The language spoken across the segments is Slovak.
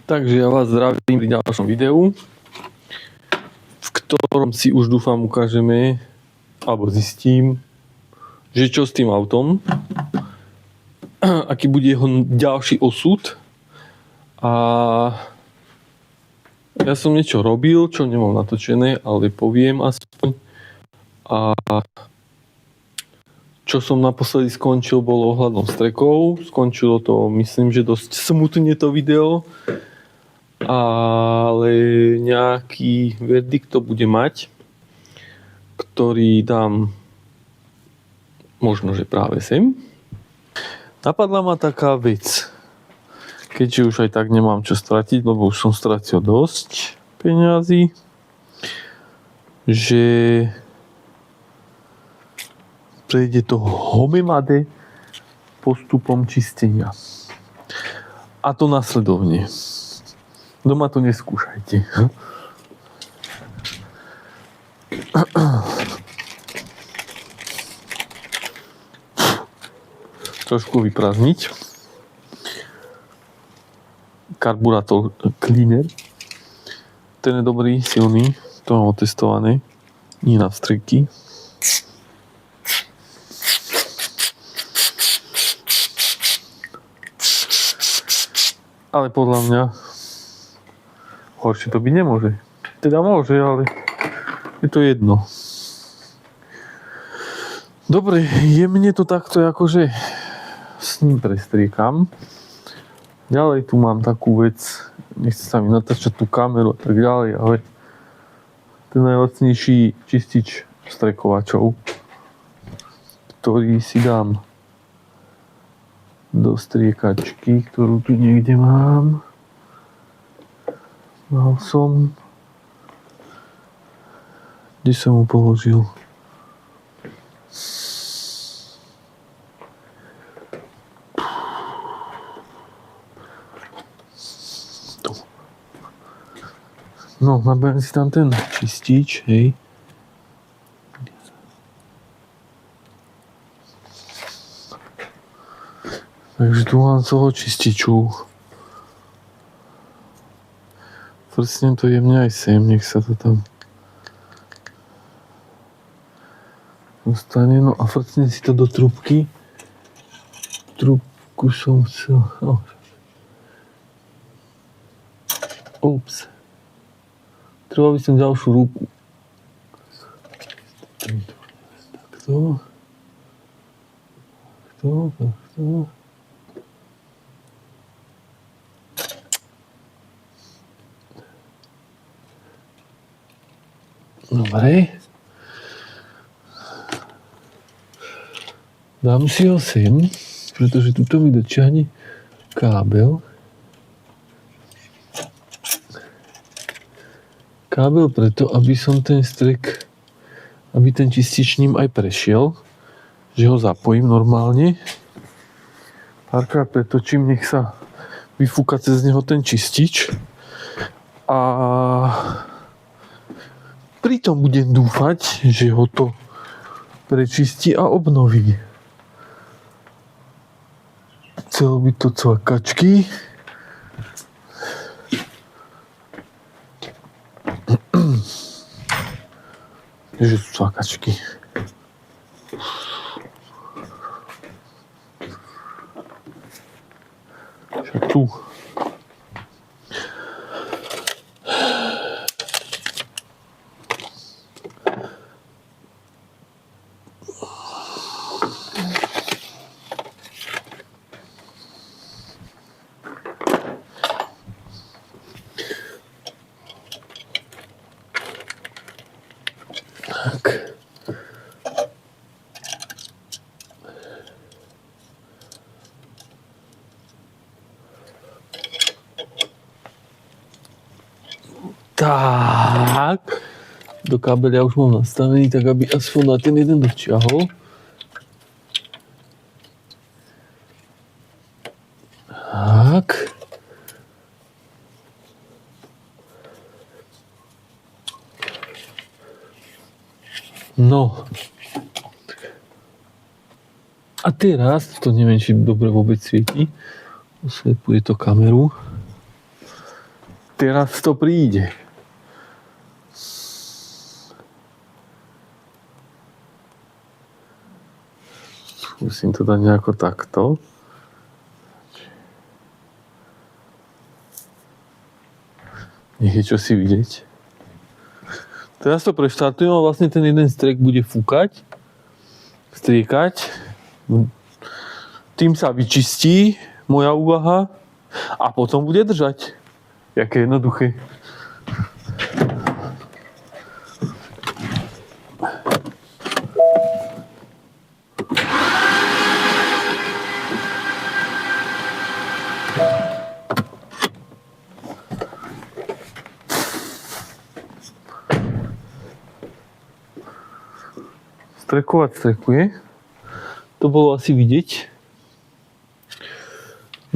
Takže ja vás zdravím pri ďalšom videu, v ktorom si už dúfam ukážeme, alebo zistím, že čo s tým autom, aký bude jeho ďalší osud. A ja som niečo robil, čo nemám natočené, ale poviem aspoň. A čo som naposledy skončil, bolo ohľadom strekov. Skončilo to, myslím, že dosť smutne to video. Ale nejaký verdikt to bude mať, ktorý dám možno, že práve sem. Napadla ma taká vec, keďže už aj tak nemám čo stratiť, lebo už som stratil dosť peňazí, že prejde to homemade postupom čistenia. A to nasledovne. Doma to neskúšajte. Trošku vyprázdniť. Karburátor cleaner. Ten je dobrý, silný. To mám otestované. Nie na vstreky. Ale podľa mňa horšie to byť nemôže. Teda môže, ale je to jedno. Dobre, jemne to takto akože s ním prestriekam. Ďalej tu mám takú vec, nechce sa mi natáčať tú kameru a tak ďalej, ale ten najlacnejší čistič strekovačov, ktorý si dám do striekačky, ktorú tu niekde mám. Mal som. Kde som ho položil? Tu. No, naberiem si tam ten čistič, hej. Takže tu mám toho čističu. Frcnem to jemne aj sem, nech sa to tam dostane. No a frcnem si to do trúbky. Trúbku som chcel... Ups. Treba by som ďalšiu ruku. Takto. Takto. Dobre. Dám si ho sem, pretože tuto mi dočiahne kábel. Kábel preto, aby som ten strek, aby ten čistič ním aj prešiel, že ho zapojím normálne. Párkrát pretočím, nech sa vyfúka cez neho ten čistič. A pritom budem dúfať, že ho to prečistí a obnoví. Chcelo by to cvakačky. Že sú cvakačky. Však tu. Tak. Tak. Do kábeľa už mám nastavený, tak aby aspoň na ten jeden dočiahol. Tak. No. A teraz, to neviem, či dobre vôbec svieti, Oslepuje to kameru. Teraz to príde. Musím to dať nejako takto. Nech je čo si vidieť. Teraz to preštartujem a vlastne ten jeden strek bude fúkať, striekať. Tým sa vyčistí moja úvaha a potom bude držať. Jaké jednoduché. Strekovať strekuje. To bolo asi vidieť.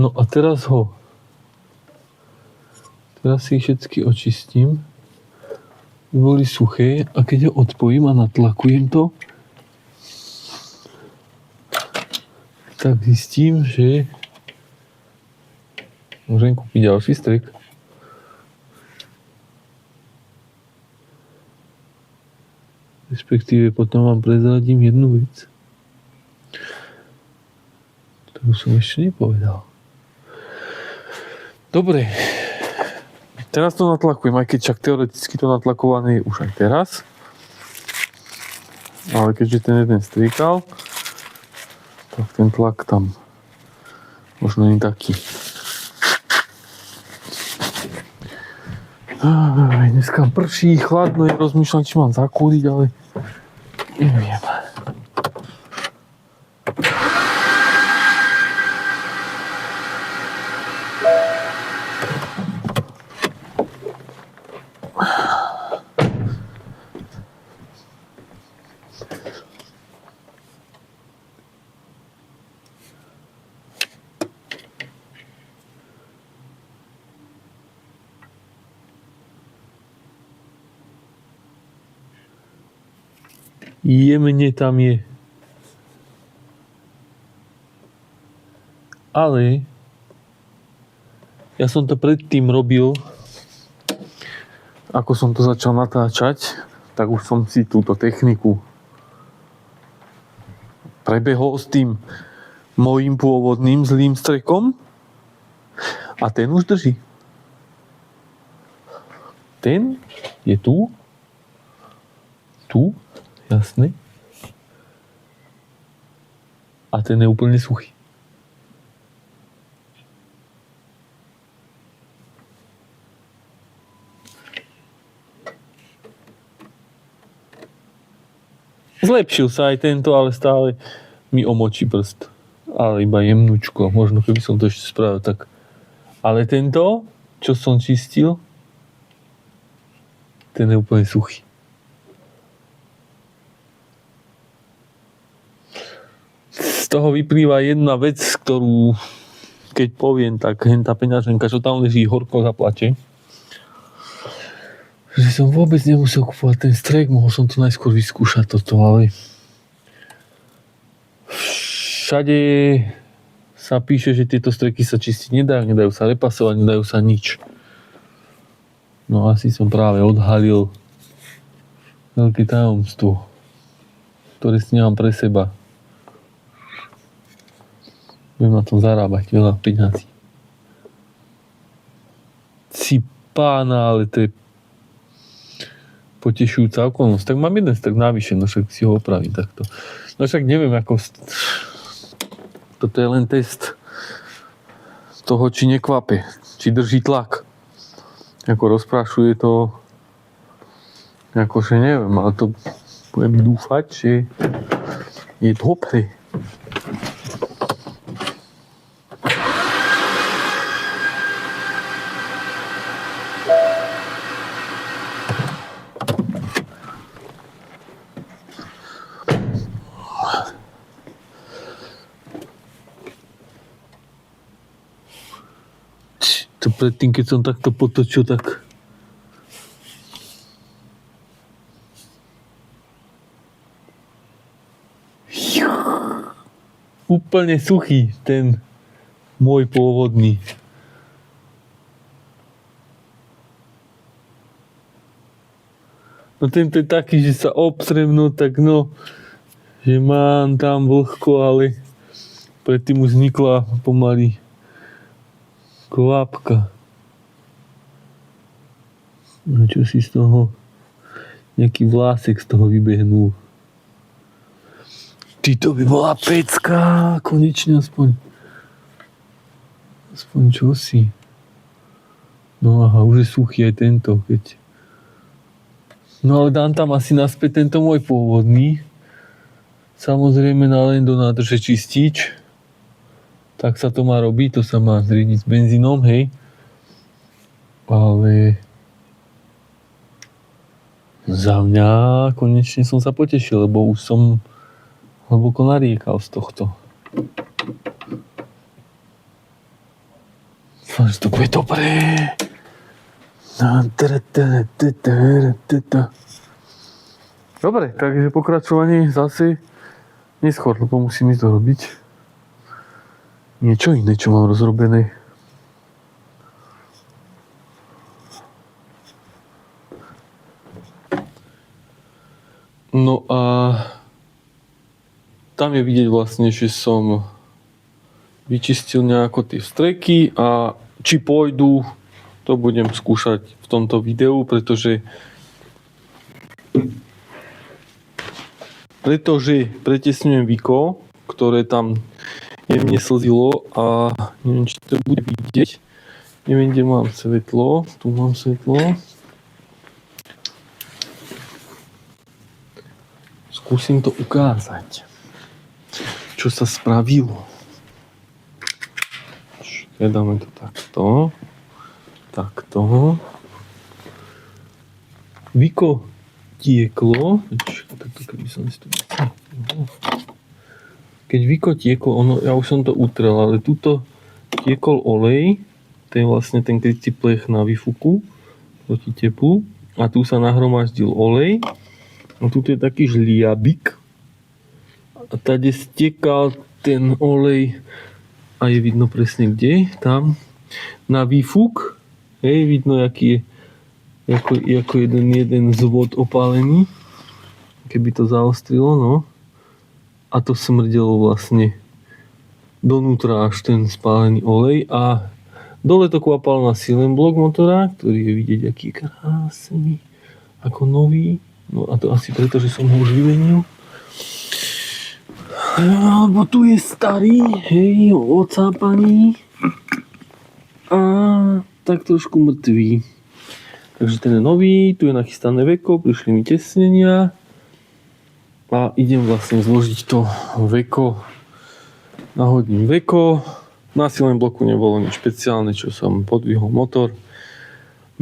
No a teraz si ich všetky očistím. Boli suché a keď ho odpojím a natlakujem to, tak zistím, že môžem kúpiť ďalší strek. Respektíve potom vám prezradím jednu vec, ktorú som ešte nepovedal. Dobre, teraz to natlakujem, aj keď však teoreticky to natlakované je už aj teraz. Ale keďže ten jeden striekal, tak ten tlak tam možno nie taký. Dneska prší, chladno, je, rozmýšľam, či mám zakúriť, ale neviem. Jemne tam je. Ale ja som to predtým robil, ako som to začal natáčať, tak už som si túto techniku prebehol s tým mojím pôvodným zlým strekom a ten už drží. Ten je tu, jasný. A ten je úplne suchý. Zlepšil sa aj tento, ale stále mi omočí prst. Ale iba jemnúčko. Možno keby som to ešte spravil tak. Ale tento, čo som čistil, ten je úplne suchý. Z toho vyplýva jedna vec, ktorú keď poviem, tak tá peňaženka, čo tam leží, horko zaplače. Že som vôbec nemusel kupovať ten strek, mohol som to najskôr vyskúšať toto, ale všade sa píše, že tieto streky sa čistiť nedajú sa repasovať, nedajú sa nič. No asi som práve odhalil veľké tajomstvo, ktoré si nemám pre seba. Budem na tom zarábať veľa peňazí. Si pána, ale to je potešujúca okolnosť. Tak mám jeden strek navyše, no však si ho opravím takto. No však neviem, ako... Toto je len test toho, či nekvape, či drží tlak. Ako rozprášuje to... Akože neviem, ale to budem dúfať, že je dobré. To predtým, keď som takto potočil, tak úplne suchý ten Môj pôvodný. No tento je taký, že sa obtrem, no tak no, že mám tam vlhko, ale predtým už vznikla pomaly kvapka. No čo si z toho, nejaký vlásek z toho vybehnul. Ty, to by bola pecka, konečne aspoň čosi. No aha, už je suchý aj tento, keď... No ale dám tam asi naspäť tento môj pôvodný. Samozrejme len do nádrže čistič. Tak sa to má robiť, to sa má zriediť s benzínom, hej. Ale... Za mňa konečne som sa potešil, lebo už som hlboko nariekal z tohto. Dúfam, že to bude dobré. Dobre, takže pokračovanie zase neskôr, lebo musím ísť dorobiť niečo iné, čo mám rozrobené. No a tam je vidieť vlastne, že som vyčistil nejako tie vstreky a či pôjdu, to budem skúšať v tomto videu, pretože pretesňujem viko, ktoré tam jemne slzilo a neviem, či to bude vidieť. Neviem, kde mám svetlo. Tu mám svetlo. Skúsim to ukázať, čo sa spravilo. Dáme to takto. Viko tieklo. Keď viko tieklo, ja už som to utrel, ale tuto tiekol olej, to je vlastne ten krycí plech na výfuku proti teplu, a tu sa nahromaždil olej. A tu je taký žliabik a tady stekal ten olej a je vidno presne kde, tam na výfuk, hej, vidno aký je ako jeden zvod opálený, keby to zaostrilo, no. A to smrdelo vlastne donútra až ten spálený olej a dole to kvapalo na silent block motora, ktorý je vidieť aký krásny, ako nový. No a to asi preto, že som ho už vymenil. Lebo tu je starý, hej, ocápaný a tak trošku mŕtvý. Takže ten je nový, tu je nachystané veko, prišli mi tesnenia a idem vlastne zložiť to veko. Nahodím veko. Na silnom bloku nebolo nič špeciálne, čo som podvihol motor.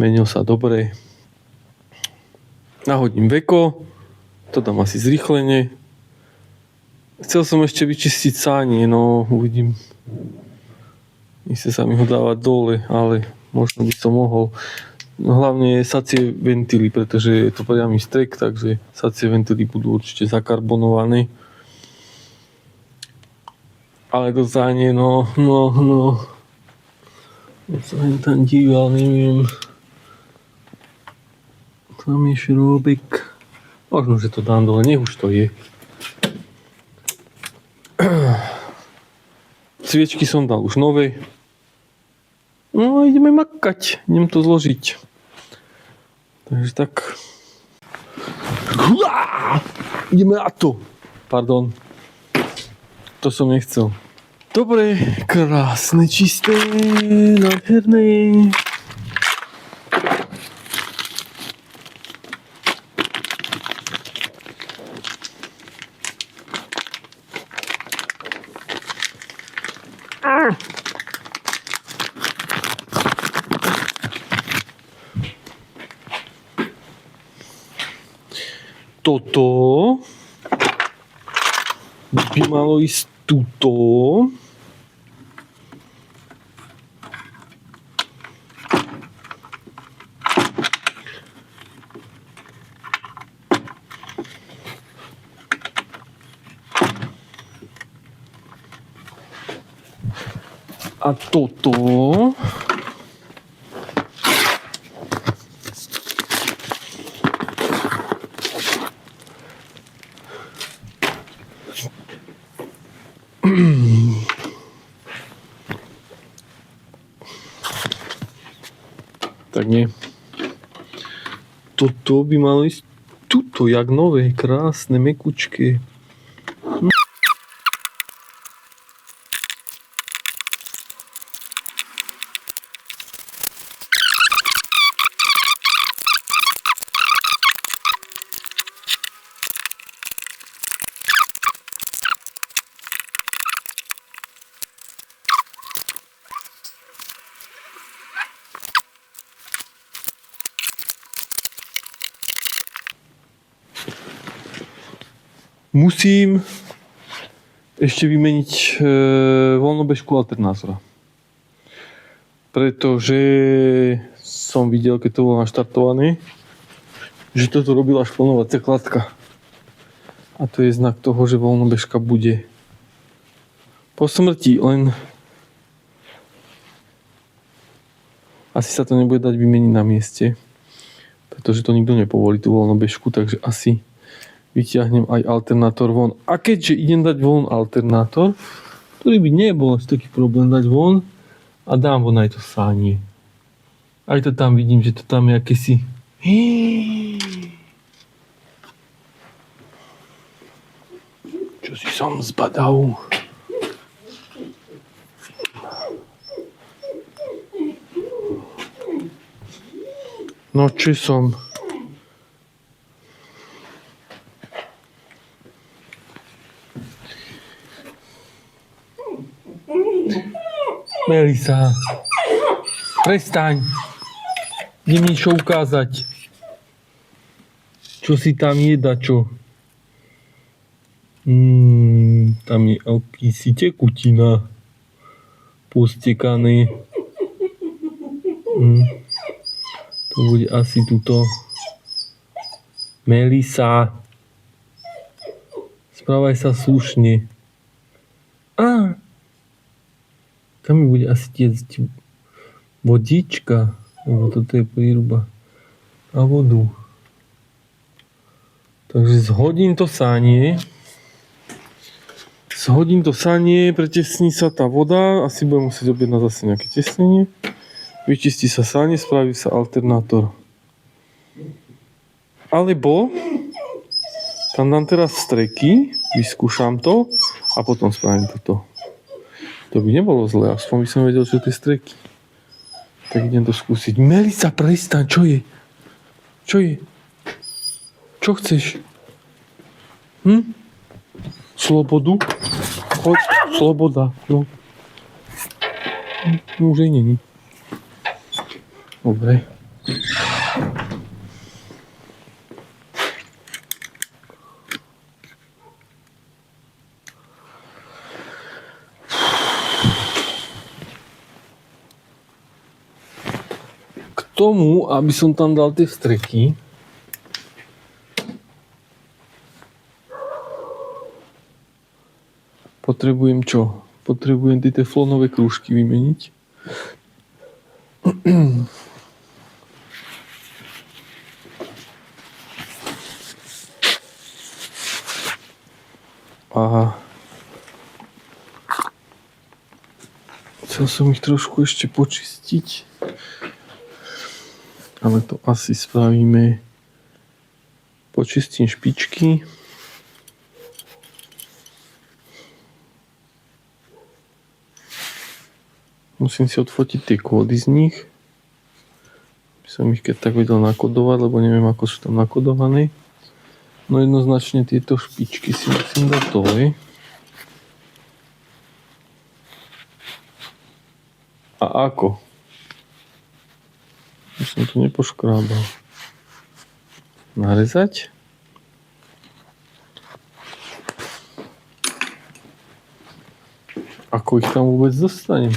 Menil sa dobre. Nahodím veko, to dám asi zrýchlenie. Chcel som ešte vyčistiť sánie, no uvidím. Nechce sa mi ho dávať dole, ale možno by som mohol. No, hlavne sacie ventily, pretože je to priamy strek, takže sacie ventily budú určite zakarbonované. Ale to sánie, no. Ja sa len tam díval, neviem. Tam je šrobek. Možno, že to dám dole, nech už to je. Sviečky som dal už nové. No a ideme makať. Idem to zložiť. Takže tak. Ideme na to. Pardon. To som nechcel. Dobre, krásne, čisté, nádherné. Toto by malo ísť tuto. A toto... Tak nie. Toto by malo ísť tuto, jak nové, krásne, mekučké. Musím ešte vymeniť voľnobežku alternátora. Pretože som videl, keď to bolo naštartované, že toto robila šponovacia kladka. A to je znak toho, že voľnobežka bude po smrti, len asi sa to nebude dať vymeniť na mieste, pretože to nikto nepovolí, tú voľnobežku, takže asi vyťahnem aj alternátor von. A keďže idem dať von alternátor, ktorý by nebol až taký problém dať von, a dám von aj to sánie. Aj to tam vidím, že to tam je akési... Čo si som zbadal? No či som... Melisa, prestaň. Idem niečo ukázať. Čo si tam je, dačo? Tam je akýsi tekutina. Postekaný. To bude asi tuto. Melisa. Správaj sa slušne. Tam mi bude asi tiecť vodička, lebo toto je príruba a vodu. Takže zhodím to sánie, pretesní sa tá voda, asi budem musieť objednať zase nejaké tesnenie. Vyčistí sa sánie, spraví sa alternátor. Alebo tam dám teraz streky, vyskúšam to a potom spravím toto. To by nebolo zlé, aspoň by som vedel, čo tie streky. Tak idem to skúsiť. Melisa, prestaň, čo je? Čo je? Čo chceš? Slobodu? Choď, sloboda, no. Už aj není. Dobre. Tomu, aby som tam dal tie streky, potrebujem čo? Potrebujem tie teflonové krúžky vymeniť. A chcel som ich trošku ešte počistiť. Ale to asi spravíme. Počistím špičky. Musím si odfotiť tie kódy z nich. By som ich keď tak vedel nakodovať, lebo neviem, ako sú tam nakodované. No jednoznačne tieto špičky si musím dať dole. A ako? Už som to nepoškrábal. Narezať. Ako ich tam vôbec dostanem?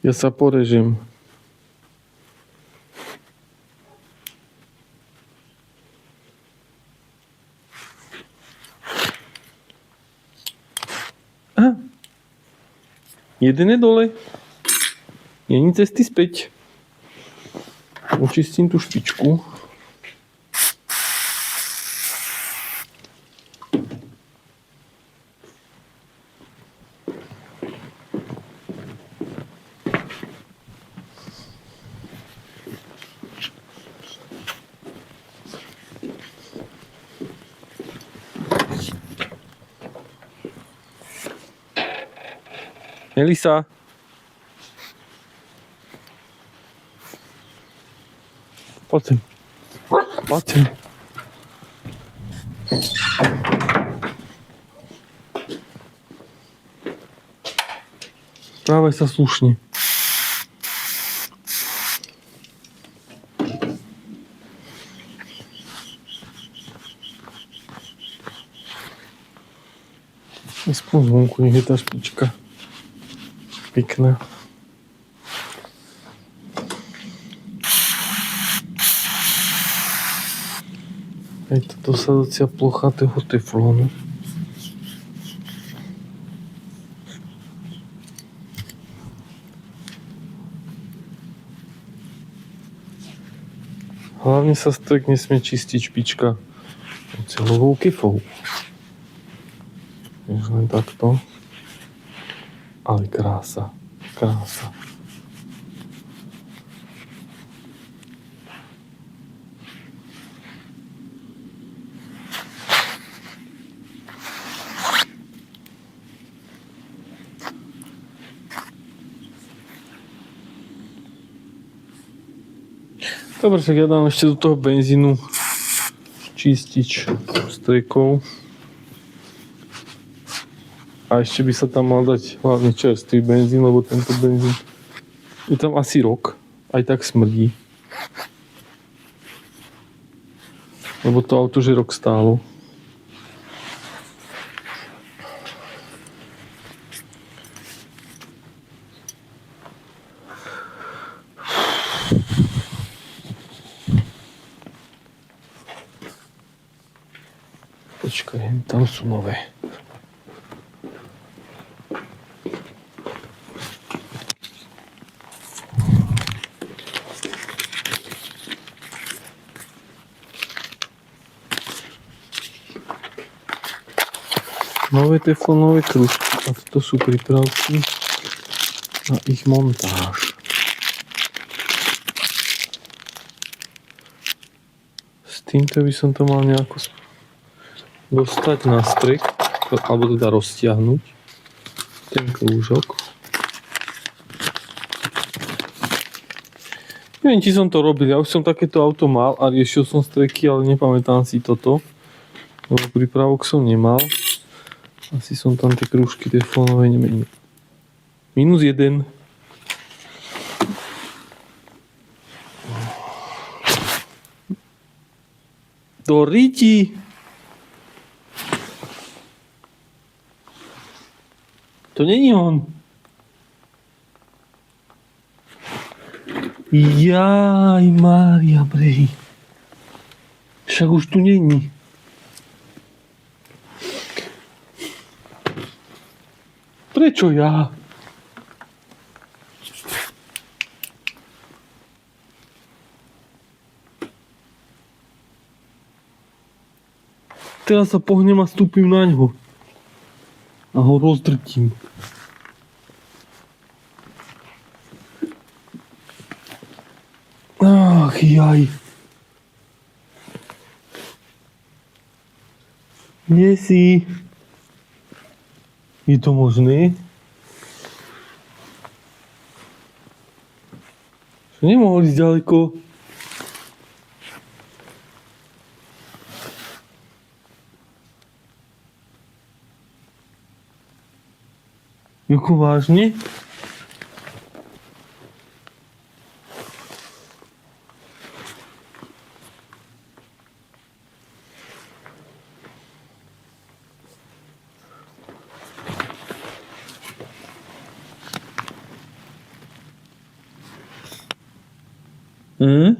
Ja sa porežem. Aha. Jeden je dole. Není cesty späť. Očistím tú špičku. Elisa. Poď sem. Poď sem. Správaj sa slušne. Aspoň zvonku nech je tá špička pekná. Aj toto sadocia plochatého teflónu. Hlavne sa strek nesmie čistiť špička oceľovou kefou. Vieš, len takto. Ale krása, krása. Dobre, tak ja dám ešte do toho benzínu čistič strekov. A ešte by sa tam mal dať hlavne čerstvý benzín, lebo tento benzín je tam asi rok. Aj tak smrdí. Lebo to auto že rok stálo. Počkaj, tam sú nové. Nové teflonové krúžky a to sú prípravky na ich montáž. S týmto by som to mal nejako dostať na strek, alebo teda roztiahnuť ten krúžok. Neviem, či som to robil, ja už som takéto auto mal a riešil som streky, ale nepamätám si toto. Lebo prípravok som nemal. Asi som tam tie krúžky teflonové nemenil. -1. Do riti! To není on. Jaj, Mária Brehy. Však už tu není. Prečo ja? Teraz sa pohnem a stúpim na ňo. A ho rozdrtím. Ach, jaj. Kde si? Je to možné? Nemohol ísť ďaleko. Jako vážne? Hm?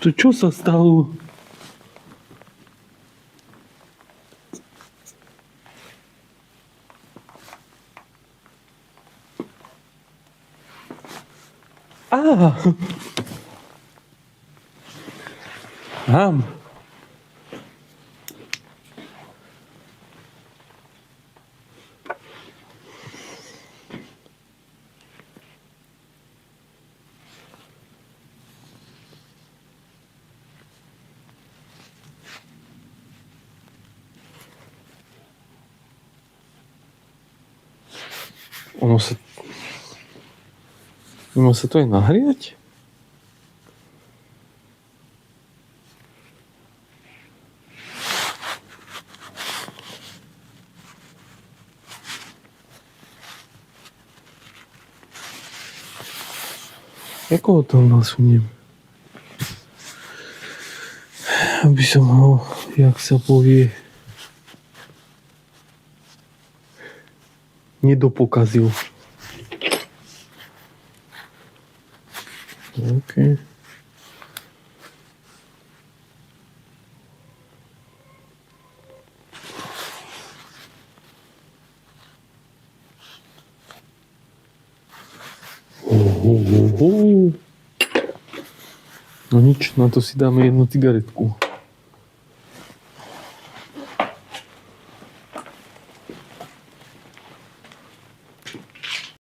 To čo sa stalo? Á! Mám. Ono sa... Má sa to aj nahriať? Ako ho tam nasuniem? Aby som ho, jak sa povie, nedopokazil. OK. No nič, na to si dáme jednu cigaretku.